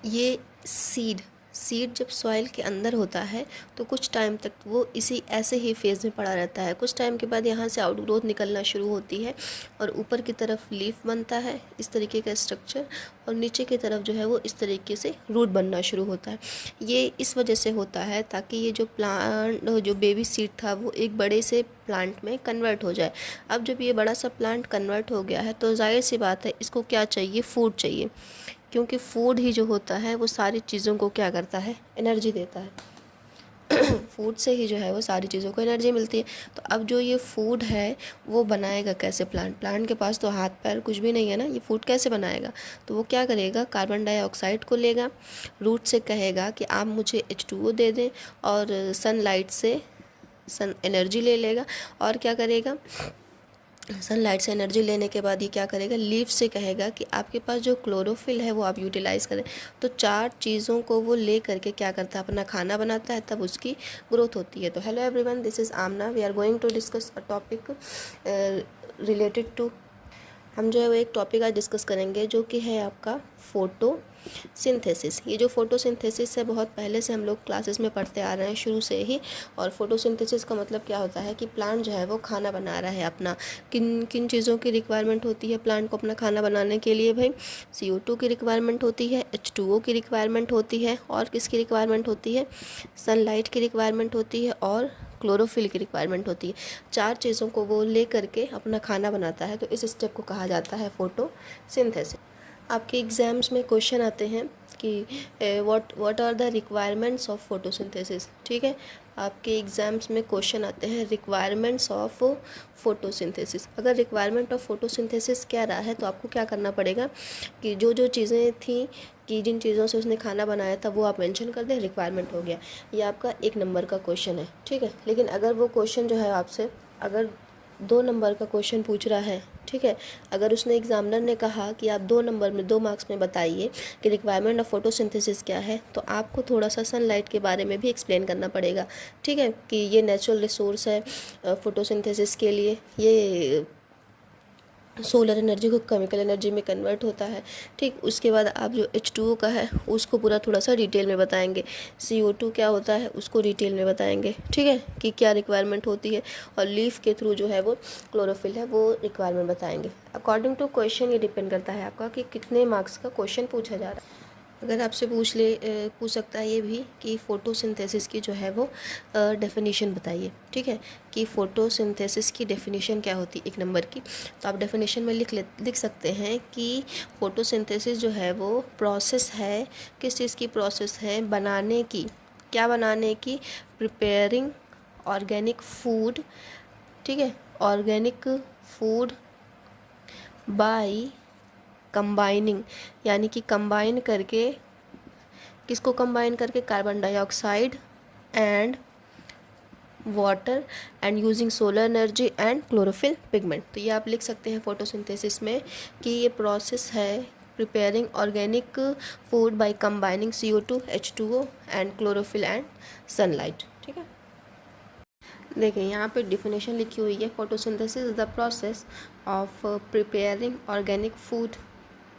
ये seed seed जब soil के अंदर होता है तो कुछ टाइम तक वो इसी ऐसे ही फेज़ में पड़ा रहता है। कुछ टाइम के बाद यहाँ से आउटग्रोथ निकलना शुरू होती है और ऊपर की तरफ लीफ बनता है इस तरीके का स्ट्रक्चर, और नीचे की तरफ जो है वो इस तरीके से रूट बनना शुरू होता है। ये इस वजह से होता है ताकि ये जो प्लांट, जो बेबी सीड था, वो एक बड़े से प्लांट में कन्वर्ट हो जाए। अब जब ये बड़ा सा प्लांट कन्वर्ट हो गया है तो जाहिर सी बात है इसको क्या चाहिए, फूड चाहिए, क्योंकि फूड ही जो होता है वो सारी चीज़ों को क्या करता है, एनर्जी देता है। फूड से ही जो है वो सारी चीज़ों को एनर्जी मिलती है। तो अब जो ये फूड है वो बनाएगा कैसे प्लांट? प्लांट के पास तो हाथ पैर कुछ भी नहीं है ना, ये फूड कैसे बनाएगा? तो वो क्या करेगा, कार्बन डाइऑक्साइड को लेगा, रूट से कहेगा कि आप मुझे H2O दे दें, और सनलाइट से सन एनर्जी ले लेगा। और क्या करेगा, सनलाइट से एनर्जी लेने के बाद ये क्या करेगा, लीफ से कहेगा कि आपके पास जो क्लोरोफिल है वो आप यूटिलाइज़ करें। तो 4 चीज़ों को वो ले करके क्या करता है, अपना खाना बनाता है, तब उसकी ग्रोथ होती है। तो hello everyone, this is Amna. We are going to discuss a topic related to, हम जो है वो एक टॉपिक आज डिस्कस करेंगे जो कि है आपका फोटोसिंथेसिस। ये जो फोटोसिंथेसिस है बहुत पहले से हम लोग क्लासेस में पढ़ते आ रहे हैं, शुरू से ही। और फोटोसिंथेसिस का मतलब क्या होता है कि प्लांट जो है वो खाना बना रहा है अपना। किन किन चीज़ों की रिक्वायरमेंट होती है प्लांट को अपना खाना बनाने के लिए? भाई CO2 की रिक्वायरमेंट होती है, H2O की रिक्वायरमेंट होती है, और किसकी रिक्वायरमेंट होती है, सनलाइट की रिक्वायरमेंट होती है, और क्लोरोफिल की रिक्वायरमेंट होती है। 4 चीज़ों को वो ले करके अपना खाना बनाता है। तो इस स्टेप को कहा जाता है फोटोसिंथेसिस। आपके एग्ज़ाम्स में क्वेश्चन आते हैं कि what are the requirements of photosynthesis. ठीक है, आपके एग्ज़ाम्स में क्वेश्चन आते हैं रिक्वायरमेंट्स ऑफ फोटोसिंथेसिस। अगर रिक्वायरमेंट ऑफ फोटोसिंथेसिस क्या रहा है तो आपको क्या करना पड़ेगा कि जो जो चीज़ें थी, कि जिन चीज़ों से उसने खाना बनाया था वो आप मेंशन कर दें, रिक्वायरमेंट हो गया। ये आपका 1 नंबर का क्वेश्चन है। ठीक है, लेकिन अगर वो क्वेश्चन जो है आपसे अगर 2 नंबर का क्वेश्चन पूछ रहा है, ठीक है, अगर उसने एग्जामिनर ने कहा कि आप 2 नंबर में 2 मार्क्स में बताइए कि रिक्वायरमेंट ऑफ फोटोसिंथेसिस क्या है, तो आपको थोड़ा सा सनलाइट के बारे में भी एक्सप्लेन करना पड़ेगा। ठीक है, कि ये नेचुरल रिसोर्स है फोटोसिंथेसिस के लिए, ये सोलर एनर्जी को केमिकल एनर्जी में कन्वर्ट होता है। ठीक, उसके बाद आप जो H2O का है उसको पूरा थोड़ा सा डिटेल में बताएंगे, CO2 क्या होता है उसको डिटेल में बताएंगे। ठीक है, कि क्या रिक्वायरमेंट होती है, और लीफ के थ्रू जो है वो क्लोरोफिल है वो रिक्वायरमेंट बताएंगे। अकॉर्डिंग टू क्वेश्चन ये डिपेंड करता है आपका कि कितने मार्क्स का क्वेश्चन पूछा जा रहा है। अगर आपसे पूछ सकता है ये भी कि फ़ोटोसिंथेसिस की जो है वो डेफिनेशन बताइए। ठीक है, कि फ़ोटोसिंथेसिस की डेफिनेशन क्या होती है 1 नंबर की। तो आप डेफिनेशन में लिख सकते हैं कि फ़ोटोसिंथेसिस जो है वो प्रोसेस है, किस चीज़ की प्रोसेस है, बनाने की। क्या बनाने की? Preparing organic food. ठीक है, ऑर्गेनिक फूड बाय कंबाइनिंग, यानी कि कंबाइन करके, किसको कंबाइन करके, carbon dioxide and water and using solar energy and chlorophyll pigment. तो ये आप लिख सकते हैं फोटोसिंथेसिस में कि ये प्रोसेस है preparing organic food by combining CO2, H2O and chlorophyll and sunlight. ठीक है, देखिए यहाँ पे डिफिनेशन लिखी हुई है, photosynthesis is the process of preparing organic food.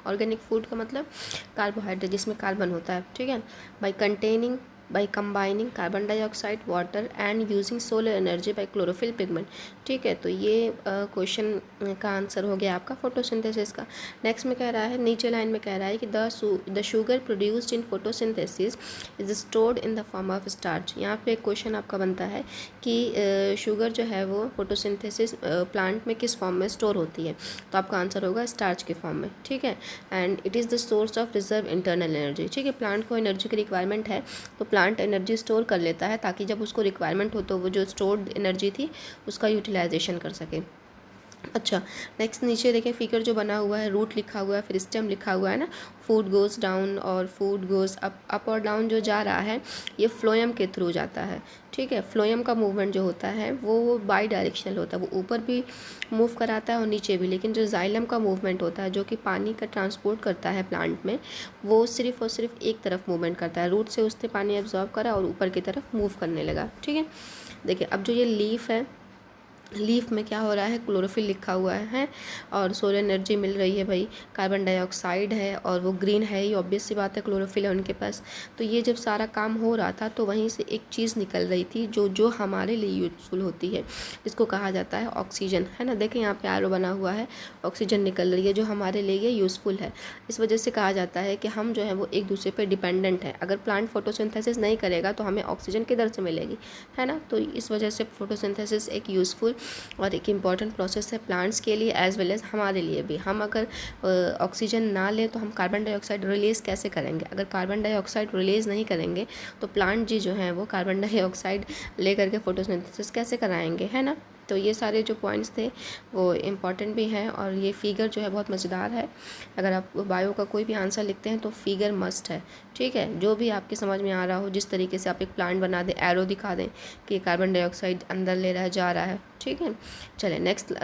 Organic food का मतलब कार्बोहाइड्रेट जिसमें कार्बन होता है। ठीक है, by combining carbon dioxide, water and using solar energy by chlorophyll pigment. ठीक है, तो ये क्वेश्चन का आंसर हो गया आपका फोटोसिंथेसिस का। नेक्स्ट में कह रहा है, नीचे लाइन में कह रहा है कि the sugar produced in photosynthesis is stored in the form of starch. यहाँ पे एक क्वेश्चन आपका बनता है कि शुगर जो है वो फोटोसिंथेसिस प्लांट में किस फॉर्म में स्टोर होती है, तो आपका आंसर होगा स्टार्च के फॉर्म में। ठीक है, and it is the source of reserve internal energy. ठीक है, प्लांट को एनर्जी की रिक्वायरमेंट है तो प्लांट एनर्जी स्टोर कर लेता है ताकि जब उसको रिक्वायरमेंट हो तो वो जो स्टोर्ड एनर्जी थी उसका यूटिलाइजेशन कर सके। अच्छा, नेक्स्ट नीचे देखें फिगर जो बना हुआ है, रूट लिखा हुआ है, फिर स्टेम लिखा हुआ है ना, फूड गोज़ डाउन और फूड गोज़ अप और डाउन जो जा रहा है ये फ्लोएम के थ्रू जाता है। ठीक है, फ्लोएम का मूवमेंट जो होता है वो बाई डायरेक्शनल होता है, वो ऊपर भी मूव कराता है और नीचे भी। लेकिन जो जाइलम का मूवमेंट होता है जो कि पानी का ट्रांसपोर्ट करता है प्लांट में, वो सिर्फ और सिर्फ एक तरफ मूवमेंट करता है, रूट से उसने पानी एब्जॉर्ब करा और ऊपर की तरफ मूव करने लगा। ठीक है, देखिए अब जो ये लीफ है लीफ में क्या हो रहा है, क्लोरोफिल लिखा हुआ है और सोलर एनर्जी मिल रही है भाई, कार्बन डाइऑक्साइड है और वो ग्रीन है ही, ऑब्वियस सी बात है, क्लोरोफिल है उनके पास। तो ये जब सारा काम हो रहा था तो वहीं से एक चीज़ निकल रही थी जो जो हमारे लिए यूज़फुल होती है, जिसको कहा जाता है ऑक्सीजन, है ना। देखें यहाँ पे एरो बना हुआ है, ऑक्सीजन निकल रही है जो हमारे लिए यूज़फुल है। इस वजह से कहा जाता है कि हम जो है वो एक दूसरे पर डिपेंडेंट हैं। अगर प्लांट फोटोसिंथेसिस नहीं करेगा तो हमें ऑक्सीजन किधर से मिलेगी, है ना। तो इस वजह से फोटोसिंथेसिस एक यूज़फुल और एक इम्पॉर्टेंट प्रोसेस है प्लांट्स के लिए एज वेल एज़ हमारे लिए भी। हम अगर ऑक्सीजन ना लें तो हम कार्बन डाइऑक्साइड रिलीज़ कैसे करेंगे। अगर कार्बन डाइऑक्साइड रिलीज़ नहीं करेंगे तो प्लांट जी जो हैं वो कार्बन डाइऑक्साइड ले करके फोटोसिंथेसिस कैसे कराएंगे, है ना। तो ये सारे जो पॉइंट्स थे वो इम्पॉर्टेंट भी हैं और ये फिगर जो है बहुत मज़ेदार है। अगर आप बायो का कोई भी आंसर लिखते हैं तो फिगर मस्ट है, ठीक है। जो भी आपके समझ में आ रहा हो, जिस तरीके से आप एक प्लांट बना दें, एरो दिखा दें कि कार्बन डाइऑक्साइड अंदर ले रहा है, जा रहा है, ठीक है। चलें नेक्स्ट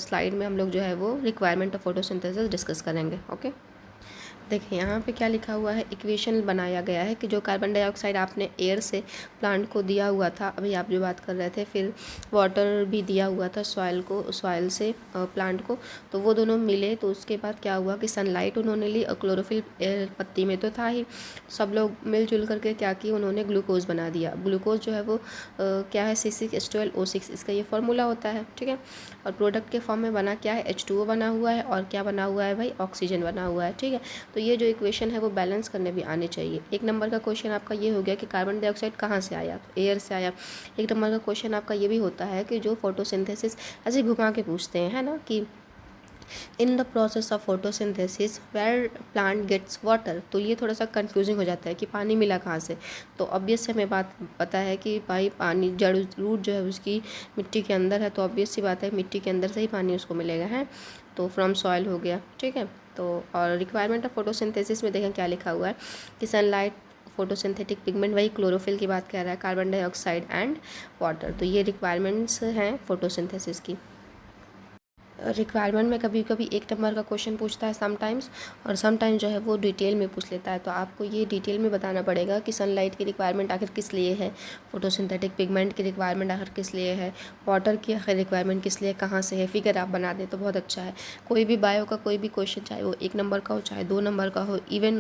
स्लाइड में हम लोग जो है वो रिक्वायरमेंट ऑफ फोटोसिंथेसिस डिस्कस करेंगे। ओके, देखिए यहाँ पे क्या लिखा हुआ है, इक्वेशन बनाया गया है कि जो कार्बन डाइऑक्साइड आपने एयर से प्लांट को दिया हुआ था, अभी आप जो बात कर रहे थे, फिर वाटर भी दिया हुआ था सॉइल को, सॉइल से प्लांट को, तो वो दोनों मिले तो उसके बाद क्या हुआ कि सनलाइट उन्होंने ली और क्लोरोफिल पत्ती में तो था ही, सब लोग मिलजुल करके क्या किया, उन्होंने ग्लूकोज बना दिया। ग्लूकोज जो है वो क्या है, C6H12O6, इसका ये फार्मूला होता है, ठीक है। और प्रोडक्ट के फॉर्म में बना क्या है, H2O बना हुआ है और क्या बना हुआ है भाई, ऑक्सीजन बना हुआ है, ठीक है। तो ये जो इक्वेशन है वो बैलेंस करने भी आने चाहिए। एक नंबर का क्वेश्चन आपका ये हो गया कि कार्बन डाइऑक्साइड कहाँ से आया, तो एयर से आया। एक नंबर का क्वेश्चन आपका ये भी होता है कि जो फोटोसिंथेसिस, ऐसे घुमा के पूछते हैं, है ना, कि in the process of photosynthesis where plant gets water. तो ये थोड़ा सा कंफ्यूजिंग हो जाता है कि पानी मिला कहाँ से। तो ऑब्वियस से हमें बात पता है कि भाई पानी, जड़ रूट जो है उसकी मिट्टी के अंदर है, तो ऑब्वियस सी बात है मिट्टी के अंदर से ही पानी उसको मिलेगा, है। तो फ्रॉम सॉइल हो गया, ठीक है। तो और रिक्वायरमेंट ऑफ फोटोसिंथेसिस में देखें क्या लिखा हुआ है कि सनलाइट, फोटोसिंथेटिक पिगमेंट, वही क्लोरोफिल की बात कर रहा है, कार्बन डाइऑक्साइड एंड वाटर। तो ये रिक्वायरमेंट्स हैं फोटोसिंथेसिस की। रिक्वायरमेंट में कभी कभी एक नंबर का क्वेश्चन पूछता है समटाइम्स, और समटाइम्स जो है वो डिटेल में पूछ लेता है। तो आपको ये डिटेल में बताना पड़ेगा कि सनलाइट की रिक्वायरमेंट आखिर किस लिए है, फोटोसिंथेटिक पिगमेंट की रिक्वायरमेंट आखिर किस लिए है, वाटर की आखिर रिक्वायरमेंट किस लिए, कहाँ से है। फिगर आप बना दें तो बहुत अच्छा है। कोई भी बायो का कोई भी क्वेश्चन, चाहे वो 1 नंबर का हो, चाहे 2 नंबर का हो, इवन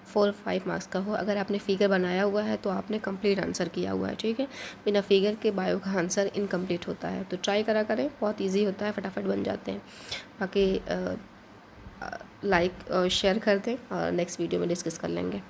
4-5 मार्क्स का हो, अगर आपने फिगर बनाया हुआ है तो आपने कंप्लीट आंसर किया हुआ है, ठीक है। बिना फिगर के बायो का आंसर इनकम्प्लीट होता है। तो ट्राई करा करें, बहुत ईजी होता है, फटाफट बन जाते हैं। बाकी लाइक शेयर कर दें और नेक्स्ट वीडियो में डिस्कस कर लेंगे।